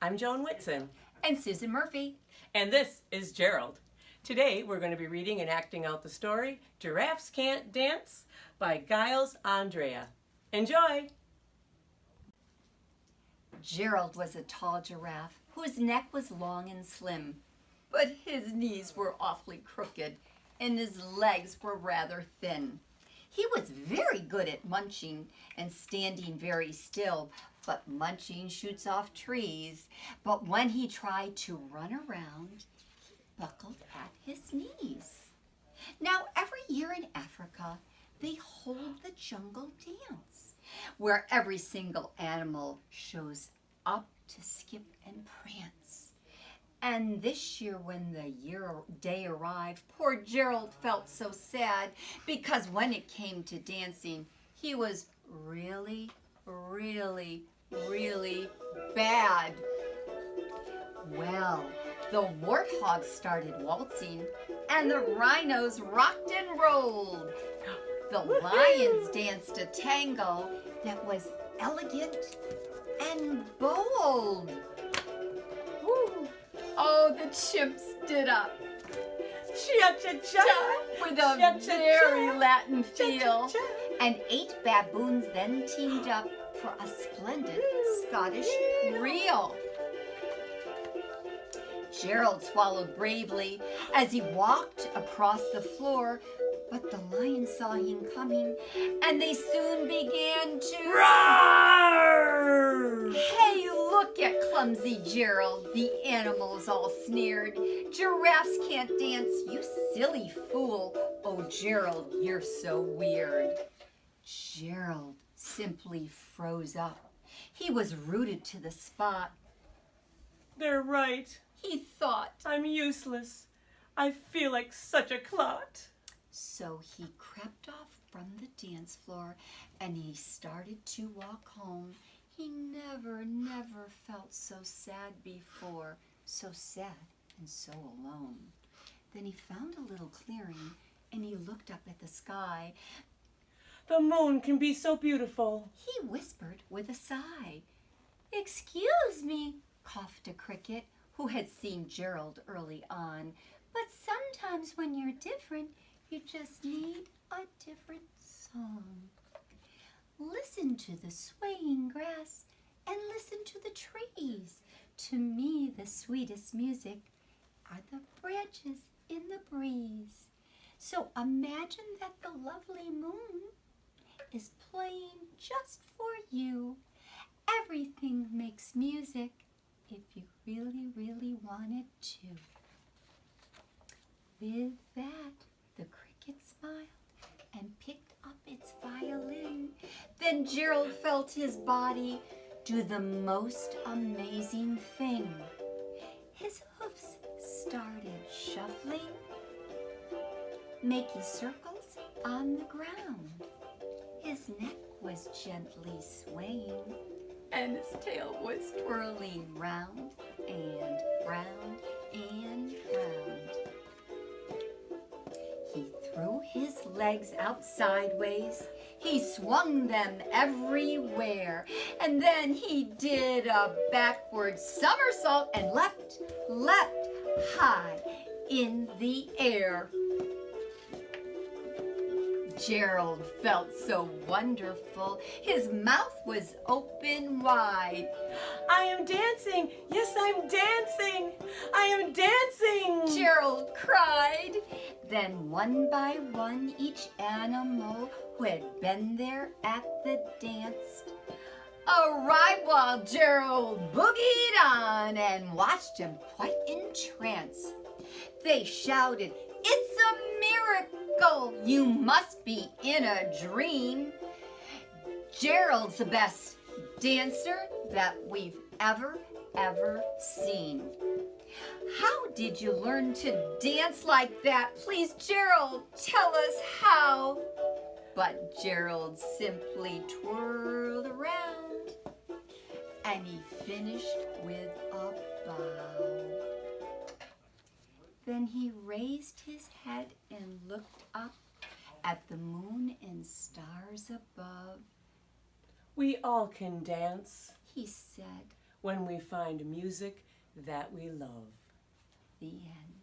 I'm Joan Whitson. And Susan Murphy. And this is Gerald. Today we're going to be reading and acting out the story Giraffes Can't Dance by Giles Andreae. Enjoy! Gerald was a tall giraffe whose neck was long and slim, but his knees were awfully crooked and his legs were rather thin. He was very good at munching and standing very still, but munching shoots off trees. But when he tried to run around, he buckled at his knees. Now, every year in Africa, they hold the jungle dance, where every single animal shows up to skip and prance. And this year, when the day arrived, poor Gerald felt so sad because when it came to dancing, he was really bad. Well, the warthogs started waltzing and the rhinos rocked and rolled. The lions danced a tango that was elegant and bold. Woo. Oh, the chimps stood up. Cha-cha-cha! With a very Latin feel. And 8 baboons then teamed up for a splendid Scottish reel. Gerald swallowed bravely as he walked across the floor, but the lions saw him coming and they soon began to roar! Hey, look at clumsy Gerald, the animals all sneered. Giraffes can't dance, you silly fool. Oh, Gerald, you're so weird. Gerald simply froze up. He was rooted to the spot. They're right. He thought. I'm useless. I feel like such a clot. So he crept off from the dance floor and he started to walk home. He never felt so sad before, so sad and so alone. Then he found a little clearing and he looked up at the sky. The moon can be so beautiful, he whispered with a sigh. Excuse me, coughed a cricket who had seen Gerald early on, but sometimes when you're different, you just need a different song. Listen to the swaying grass and listen to the trees. To me, the sweetest music are the branches in the breeze. So imagine that the lovely moon is playing just for you. Everything makes music if you really want it to. With that, the cricket smiled and picked up its violin. Then Gerald felt his body do the most amazing thing. His hoofs started shuffling, making circles on the ground. His neck was gently swaying, and his tail was twirling round and round and round. He threw his legs out sideways. He swung them everywhere. And then he did a backward somersault and leapt high in the air. Gerald felt so wonderful. His mouth was open wide. I am dancing. Yes, I'm dancing. I am dancing. Gerald cried. Then one by one, each animal who had been there at the dance arrived while Gerald boogied on and watched him quite entranced. They shouted, "It's a miracle! You must be in a dream." Gerald's the best dancer that we've ever seen. How did you learn to dance like that? Please, Gerald, tell us how. But Gerald simply twirled around and he finished with a bow. Then he raised his head and looked up at the moon and stars above. We all can dance. He said, when we find music that we love. The end.